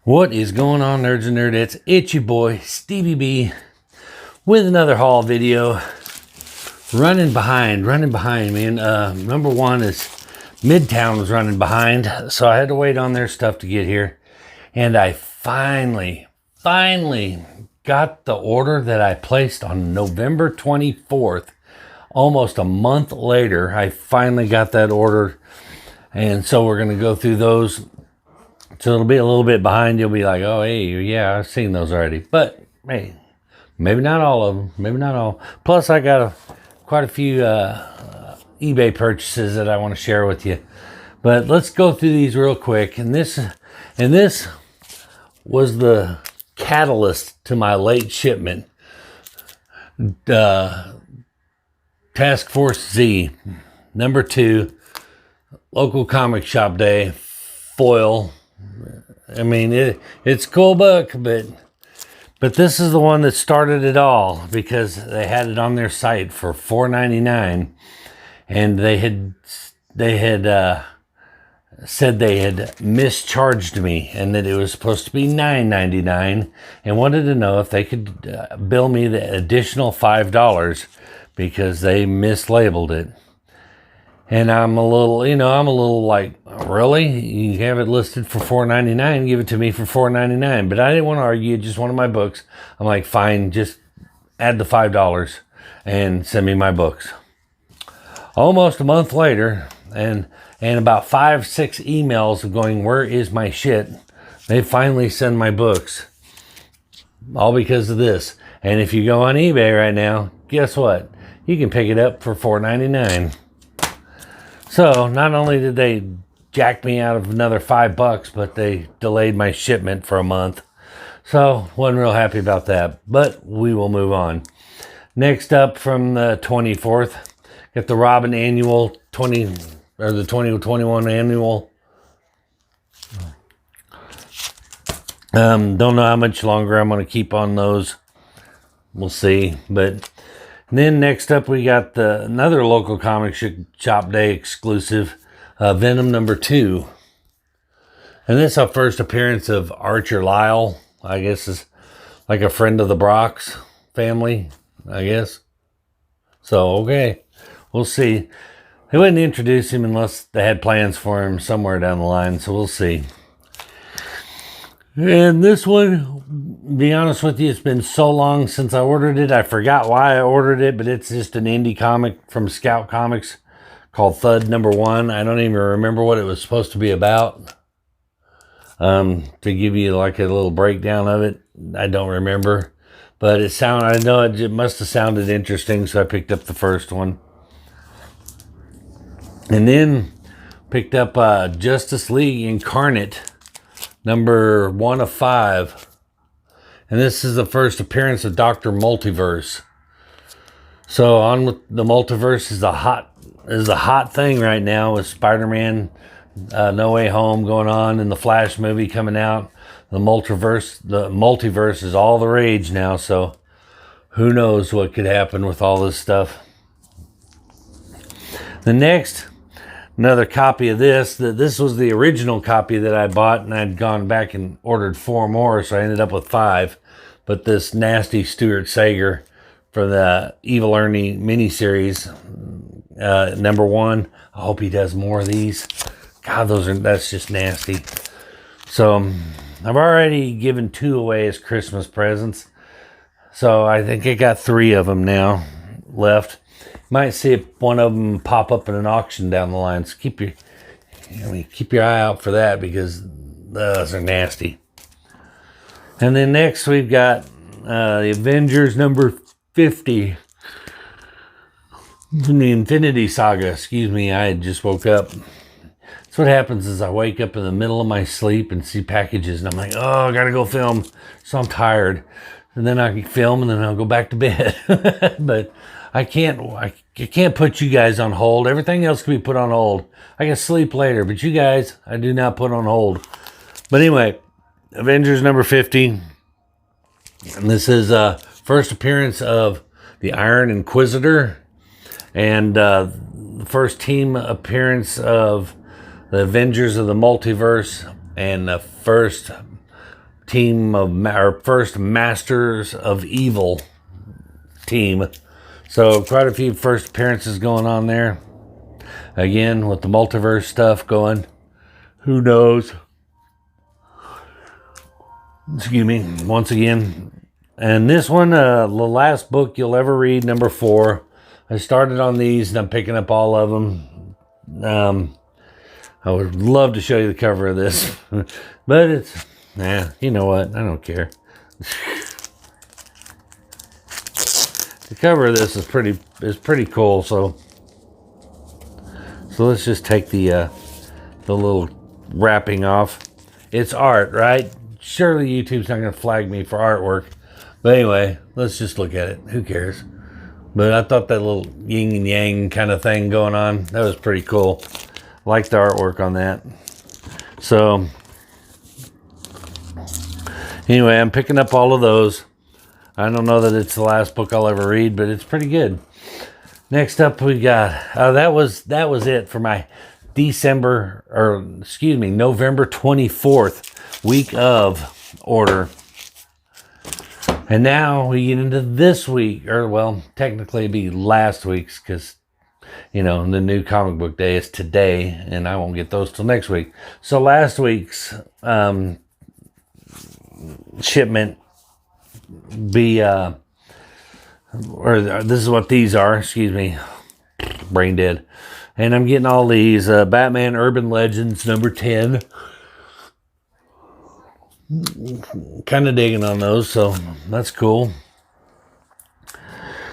What is going on, nerds and nerdettes? It's your boy, Stevie B, with another haul video. Running behind, man. Number one is Midtown was running behind, so I had to wait on their stuff to get here. And I finally got the order that I placed on November 24th. Almost a month later, I finally got that order. And so we're going to go through those. So it'll be a little bit behind. You'll be like, oh, hey, yeah, I've seen those already. But, hey, maybe not all of them. Maybe not all. Plus, I got quite a few eBay purchases that I want to share with you. But let's go through these real quick. And this was the catalyst to my late shipment. Task Force Z, number 2, local comic shop day, foil. I mean, it's a cool book, but this is the one that started it all, because they had it on their site for $4.99, and they had said they had mischarged me and that it was supposed to be $9.99, and wanted to know if they could bill me the additional $5 because they mislabeled it. And I'm a little like, really? You have it listed for $4.99, give it to me for $4.99. But I didn't want to argue, just one of my books. I'm like, fine, just add the $5 and send me my books. Almost a month later, and about 5-6 emails of going, where is my shit? They finally send my books. All because of this. And if you go on eBay right now, guess what? You can pick it up for $4.99. So not only did they jack me out of another $5, but they delayed my shipment for a month. So wasn't real happy about that, but we will move on. Next up, from the 24th, got the Robin annual the 2021 annual. Don't know how much longer I'm going to keep on those. We'll see, but. And then next up, we got another local comic shop day exclusive, Venom Number Two. And this is our first appearance of Archer Lyle. I guess is like a friend of the Brock's family, I guess. So, okay, we'll see. They wouldn't introduce him unless they had plans for him somewhere down the line, so we'll see. And this one, to be honest with you, it's been so long since I ordered it. I forgot why I ordered it, but it's just an indie comic from Scout Comics called Thud Number One. I don't even remember what it was supposed to be about. To give you like a little breakdown of it, I don't remember. But I know it must have sounded interesting, so I picked up the first one. And then picked up Justice League Incarnate, number 1 of 5. And this is the first appearance of Dr. Multiverse. So on with the multiverse is a hot thing right now, with Spider-Man No Way Home going on and the Flash movie coming out. The multiverse is all the rage now, so who knows what could happen with all this stuff. The next, another copy of this. This was the original copy that I bought, and I'd gone back and ordered 4 more, so I ended up with 5. But this nasty Stuart Sager for the Evil Ernie miniseries, number 1. I hope he does more of these. God, that's just nasty. So I've already given 2 away as Christmas presents. So I think I got 3 of them now left. Might see one of them pop up in an auction down the line. So keep your eye out for that, because those are nasty. And then next we've got the Avengers number 50. The Infinity Saga. Excuse me, I just woke up. That's what happens is I wake up in the middle of my sleep and see packages, and I'm like, oh, I gotta go film. So I'm tired. And then I can film, and then I'll go back to bed. But I can't put you guys on hold. Everything else can be put on hold. I can sleep later, but you guys, I do not put on hold. But anyway, Avengers number 50. And this is first appearance of the Iron Inquisitor, and the first team appearance of the Avengers of the Multiverse, and the first team of our first Masters of Evil team. So quite a few first appearances going on there. Again, with the multiverse stuff going, who knows? Excuse me, once again. And this one, the last book you'll ever read, number 4. I started on these and I'm picking up all of them. I would love to show you the cover of this, but it's, you know what? I don't care. The cover of this is pretty cool. So let's just take the little wrapping off. It's art, right? Surely YouTube's not going to flag me for artwork. But anyway, let's just look at it. Who cares? But I thought that little yin and yang kind of thing going on, that was pretty cool. Like the artwork on that. So anyway, I'm picking up all of those. I don't know that it's the last book I'll ever read, but it's pretty good. Next up we got, that was it for my November 24th week of order. And now we get into this week, or well, technically it'd be last week's, because the new comic book day is today, and I won't get those till next week. So last week's shipment be, or this is what these are, excuse me, brain dead. And I'm getting all these, Batman Urban Legends number 10. Kind of digging on those, so that's cool.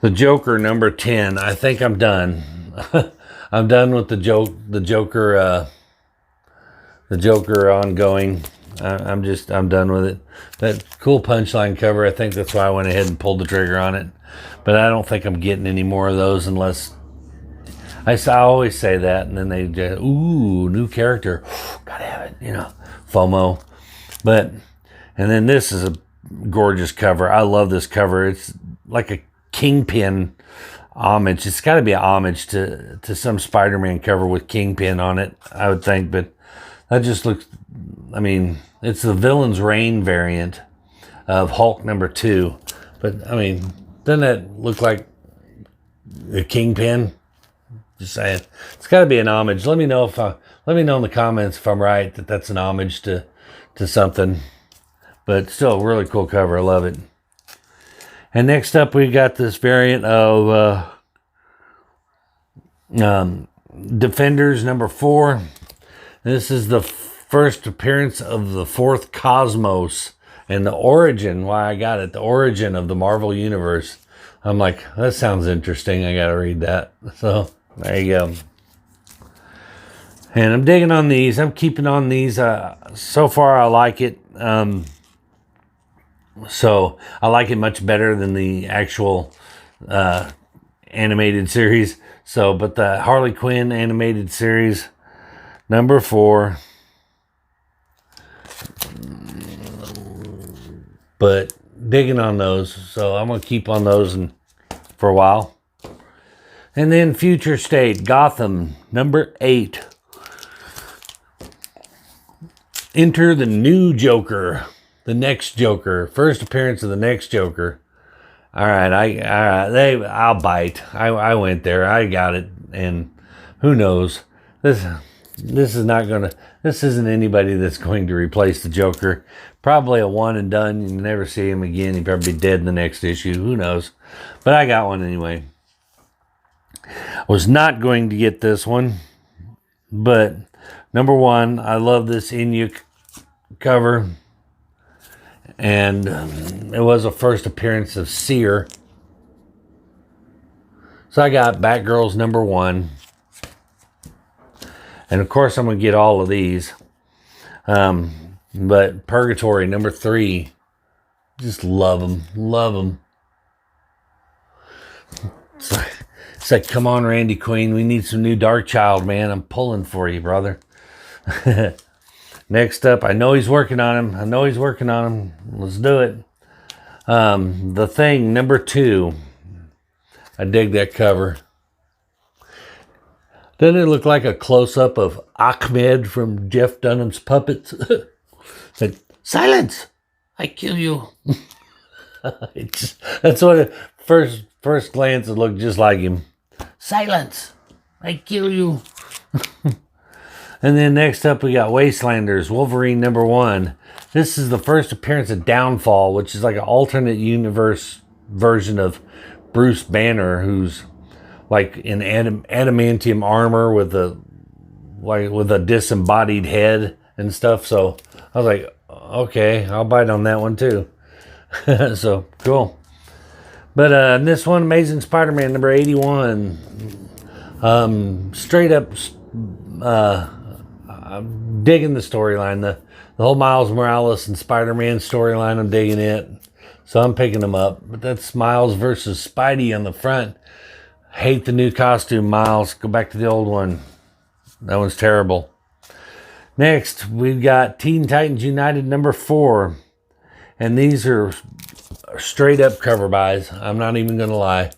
The Joker number 10, I think I'm done. I'm done with the Joker ongoing. I'm done with it. That cool punchline cover, I think that's why I went ahead and pulled the trigger on it. But I don't think I'm getting any more of those unless I always say that, and then they just, ooh, new character, gotta have it, FOMO. But, and then this is a gorgeous cover. I love this cover. It's like a Kingpin homage. It's got to be a homage to some Spider-Man cover with Kingpin on it, I would think. But that just looks, it's the Villain's Reign variant of Hulk number 2. But, doesn't that look like the Kingpin? Just saying. It's got to be an homage. Let me know in the comments if I'm right that that's an homage to something. But still, really cool cover. I love it. And next up, we got this variant of Defenders number 4. This is the first appearance of the 4th Cosmos and the origin, why I got it, the origin of the Marvel Universe. I'm like, that sounds interesting. I got to read that. So there you go. And I'm digging on these. I'm keeping on these. So far, I like it. So I like it much better than the actual animated series. So, but the Harley Quinn animated series, number 4. But digging on those. So I'm going to keep on those for a while. And then Future State, Gotham, number 8. Enter the new Joker. The next Joker. First appearance of the next Joker. All right, I'll bite. I went there. I got it. And who knows? This isn't anybody that's going to replace the Joker. Probably a one and done. You never see him again. He'd probably be dead in the next issue. Who knows? But I got one anyway. I was not going to get this one. But number 1, I love this Inuk cover. And it was a first appearance of Seer. So I got Batgirls number 1. And of course I'm going to get all of these. But Purgatory number 3. Just love them. Love them. It's like, come on, Randy Queen. We need some new Darkchild, man. I'm pulling for you, brother. Next up, I know he's working on him. Let's do it. The Thing, number 2. I dig that cover. Doesn't it look like a close-up of Ahmed from Jeff Dunham's Puppets? Said, silence! I kill you. That's what it, first glance it looked just like him. Silence. I kill you. And then next up we got Wastelanders Wolverine #1. This is the first appearance of Downfall, which is like an alternate universe version of Bruce Banner, who's like in adamantium armor with a disembodied head and stuff. So I was like, okay, I'll bite on that one too. So cool. But this one, Amazing Spider-Man #81, straight up, I'm digging the storyline. The whole Miles Morales and Spider-Man storyline, I'm digging it. So I'm picking them up. But that's Miles versus Spidey on the front. Hate the new costume, Miles. Go back to the old one. That one's terrible. Next, we've got Teen Titans United #4. And these are straight up cover buys. I'm not even going to lie.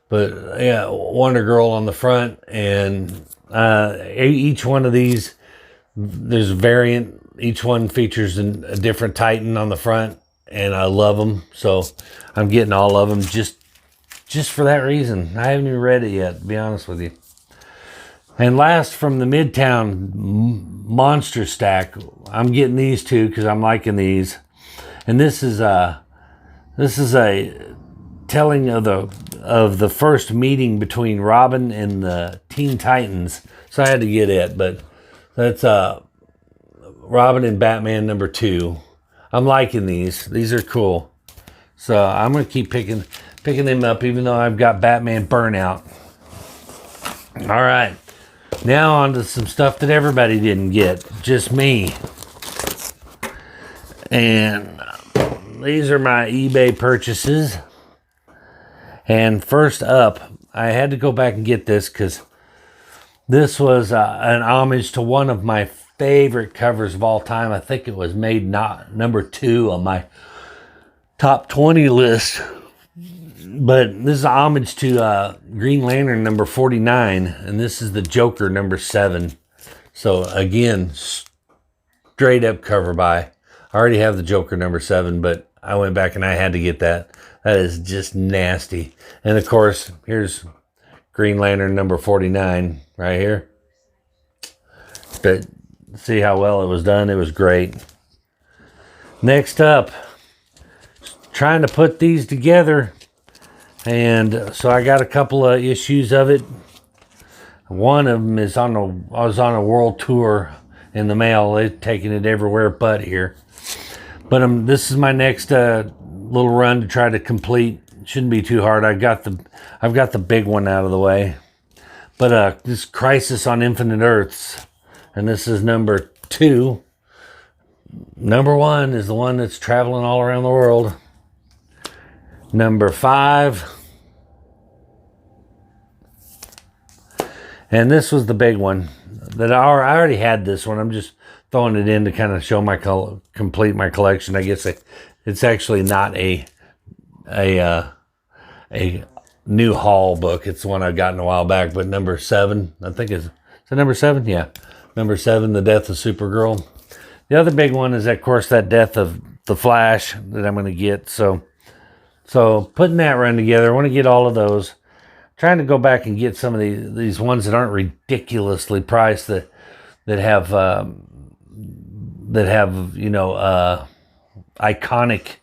But yeah, Wonder Girl on the front. And each one of these, there's a variant. Each one features a different Titan on the front. And I love them. So I'm getting all of them just for that reason. I haven't even read it yet, to be honest with you. And last, from the Midtown Monster Stack, I'm getting these two because I'm liking these. And this is a telling of the first meeting between Robin and the Teen Titans. So I had to get it, but that's Robin and Batman #2. I'm liking these. These are cool. So I'm gonna keep picking them up, even though I've got Batman Burnout. All right, now on to some stuff that everybody didn't get, just me. And these are my eBay purchases. And first up, I had to go back and get this because this was an homage to one of my favorite covers of all time. I think it was made #2 on my top 20 list. But this is a homage to Green Lantern #49. And this is the Joker #7. So again, straight up cover buy. I already have the Joker #7, but I went back and I had to get that. That is just nasty. And of course, here's Green Lantern #49 right here. But see how well it was done. It was great. Next up, trying to put these together. And so I got a couple of issues of it. One of them is I was on a world tour in the mail. They're taking it everywhere but here. But this is my next little run to try to complete. Shouldn't be too hard. I've got the big one out of the way. But this Crisis on Infinite Earths, and this is #2. #1 is the one that's traveling all around the world. #5, and this was the big one that I already had. This one, I'm just throwing it in to kind of show complete my collection. I guess it's actually not a new haul book. It's the one I got a while back. But #7, I think is it #7? Yeah, #7, The Death of Supergirl. The other big one is, of course, that Death of the Flash that I'm going to get. So putting that run together, I want to get all of those. Trying to go back and get some of these ones that aren't ridiculously priced, that have iconic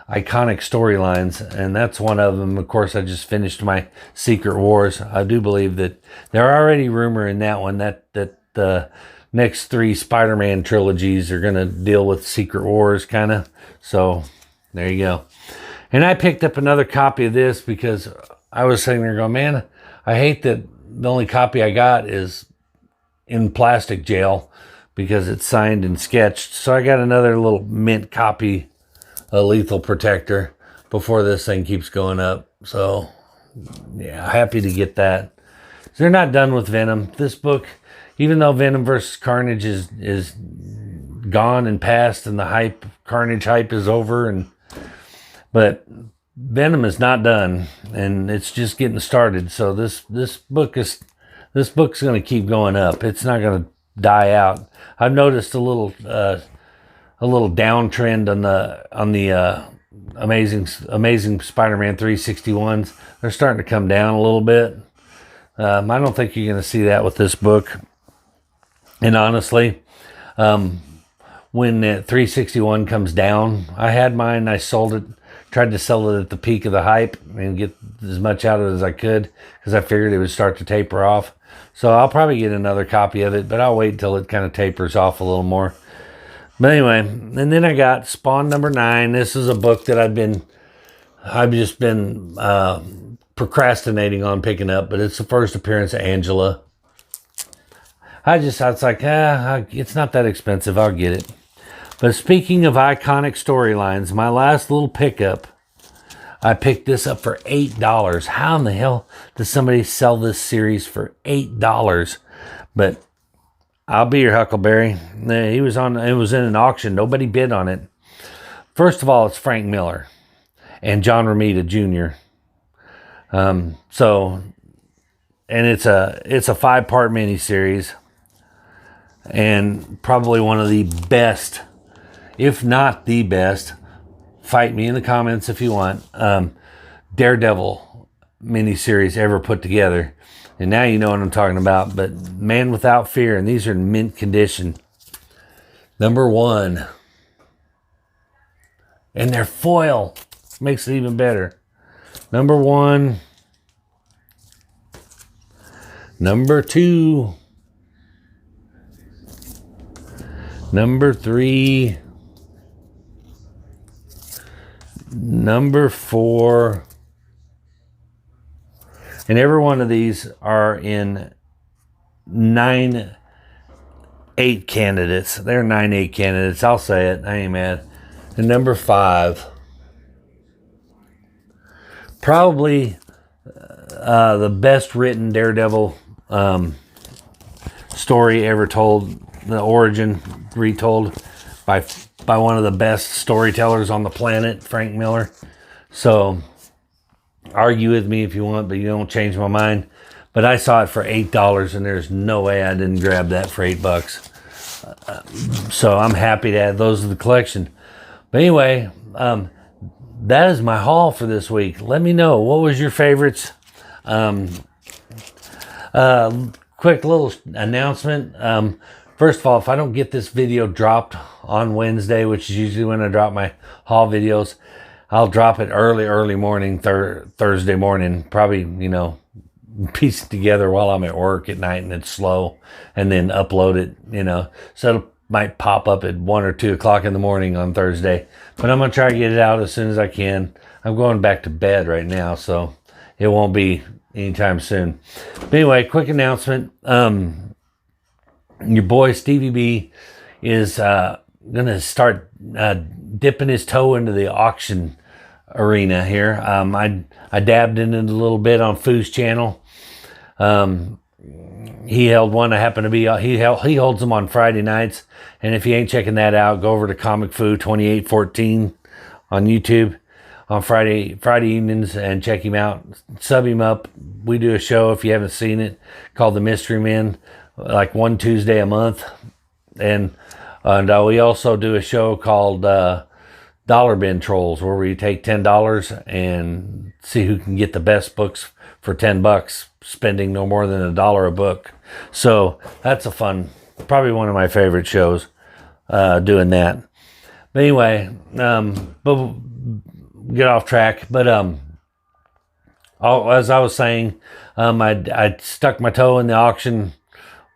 storylines, and that's one of them. Of course, I just finished my Secret Wars. I do believe that they're already rumoring that one that the next 3 Spider-Man trilogies are going to deal with Secret Wars, kind of. So there you go. And I picked up another copy of this because I was sitting there going, man, I hate that the only copy I got is in plastic jail because it's signed and sketched. So I got another little mint copy of Lethal Protector before this thing keeps going up. So yeah, happy to get that. So they're not done with Venom. This book, even though Venom versus Carnage is gone and past and the Carnage hype is over, but Venom is not done, and it's just getting started. So this book's going to keep going up. It's not going to die out. I've noticed a little a little downtrend on the Amazing Spider-Man 361s. They're starting to come down a little bit. I don't think you're going to see that with this book. And honestly, when the 361 comes down, I had mine, I sold it, tried to sell it at the peak of the hype and get as much out of it as I could because I figured it would start to taper off. So I'll probably get another copy of it, but I'll wait until it kind of tapers off a little more. But anyway, and then I got Spawn number 9. This is a book that I've just been procrastinating on picking up, but it's the first appearance of Angela. I was like, it's not that expensive. I'll get it. But speaking of iconic storylines, my last little pickup, I picked this up for $8. How in the hell does somebody sell this series for $8? But I'll be your Huckleberry. It was in an auction. Nobody bid on it. First of all, it's Frank Miller and John Romita Jr. And it's a 5-part miniseries, and probably one of the best, if not the best, fight me in the comments if you want, Daredevil miniseries ever put together. And now you know what I'm talking about. But Man Without Fear, and these are in mint condition. Number 1. And their foil makes it even better. Number 1. Number 2. Number 3. Number 4. And every one of these are in 9/8 candidates. They're 9/8 candidates. I'll say it. I ain't mad. And number 5. Probably the best written Daredevil story ever told. The origin retold by one of the best storytellers on the planet, Frank Miller. So argue with me if you want, but you don't change my mind. But I saw it for $8, and there's no way I didn't grab that for $8. So I'm happy to add those to the collection. But anyway, that is my haul for this week. Let me know, what was your favorites? Quick little announcement. First of all, if I don't get this video dropped on Wednesday, which is usually when I drop my haul videos, I'll drop it early morning, Thursday morning. Probably, piece it together while I'm at work at night and it's slow, and then upload it, So it might pop up at 1 or 2 o'clock in the morning on Thursday. But I'm going to try to get it out as soon as I can. I'm going back to bed right now, so it won't be anytime soon. But anyway, quick announcement. Your boy Stevie B is going to start dipping his toe into the auction arena here. I dabbed in it a little bit on Foo's channel. He held one. I happen to be, he holds them on Friday nights. And if you ain't checking that out, go over to Comic Foo 2814 on YouTube on Friday evenings and check him out. Sub him up. We do a show, if you haven't seen it, called The Mystery Men, like one Tuesday a month. And we also do a show called Dollar Bin Trolls, where we take $10 and see who can get the best books for $10, spending no more than $1 a book. So that's a fun, probably one of my favorite shows, doing that. But anyway, but get off track. But as I was saying, I stuck my toe in the auction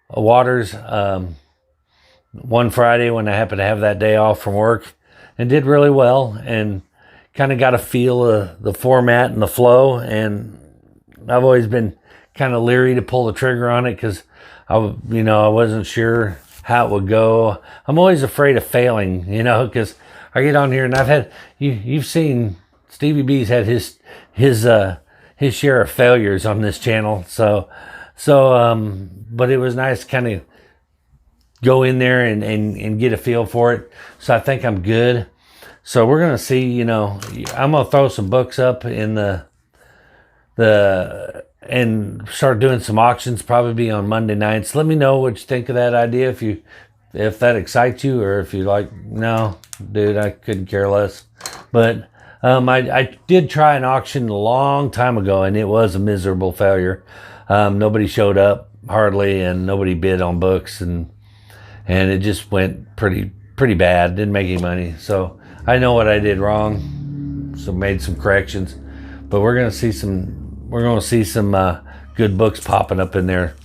waters one Friday when I happened to have that day off from work, and did really well, and kind of got a feel of the format and the flow. And I've always been kind of leery to pull the trigger on it because I wasn't sure how it would go. I'm always afraid of failing, because I get on here and I've had, you've seen Stevie B's had his share of failures on this channel. So but it was nice to kind of go in there and get a feel for it. So I think I'm good. So we're going to see, I'm going to throw some books up in and start doing some auctions, probably be on Monday nights. Let me know what you think of that idea. If you if that excites you, or if you like, no, dude, I couldn't care less. But I did try an auction a long time ago, and it was a miserable failure. Nobody showed up hardly, and nobody bid on books, and it just went pretty bad. Didn't make any money. So I know what I did wrong, so made some corrections. But we're gonna see some good books popping up in there.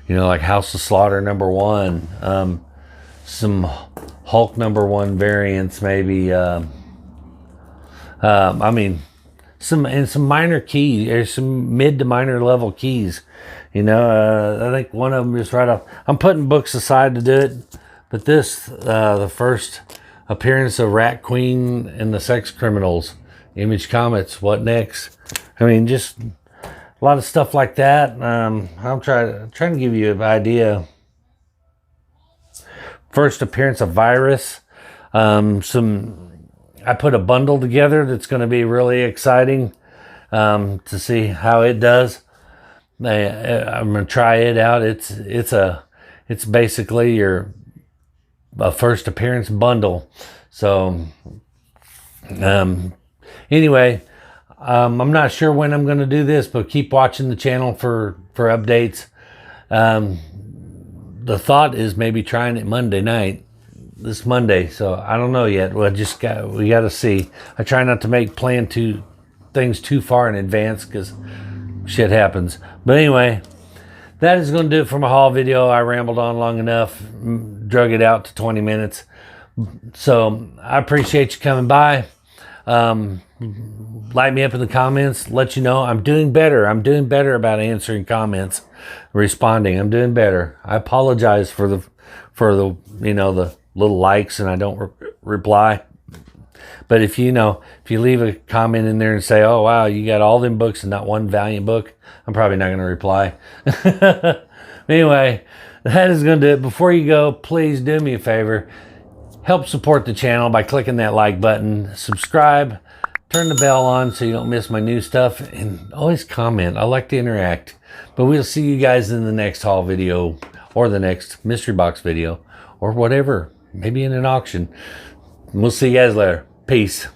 You know, like House of Slaughter #1, some Hulk #1 variants, maybe. I mean, some minor keys, or some mid to minor level keys. You know, I think one of them is right off. I'm putting books aside to do it, but this, the first appearance of Rat Queen and the Sex Criminals, Image Comics, What Next? I mean, just a lot of stuff like that. I'm trying to give you an idea. First appearance of Virus. I put a bundle together that's going to be really exciting to see how it does. I'm going to try it out. It's basically your first appearance bundle. So anyway, I'm not sure when I'm going to do this, but keep watching the channel for updates. The thought is maybe trying it Monday night. This Monday, so I don't know yet. We got to see. I try not to plan things too far in advance, because shit happens. But anyway, that is going to do it for my haul video. I rambled on long enough, drug it out to 20 minutes. So I appreciate you coming by. Light me up in the comments. Let you know I'm doing better. I'm doing better about answering comments, responding. I'm doing better. I apologize for the the little likes and I don't reply. But if you leave a comment in there and say, oh wow, you got all them books and not one Valiant book, I'm probably not going to reply. Anyway, that is going to do it. Before you go, please do me a favor. Help support the channel by clicking that like button, subscribe, turn the bell on so you don't miss my new stuff, and always comment. I like to interact. But we'll see you guys in the next haul video, or the next mystery box video, or whatever. Maybe in an auction. We'll see you guys later. Peace.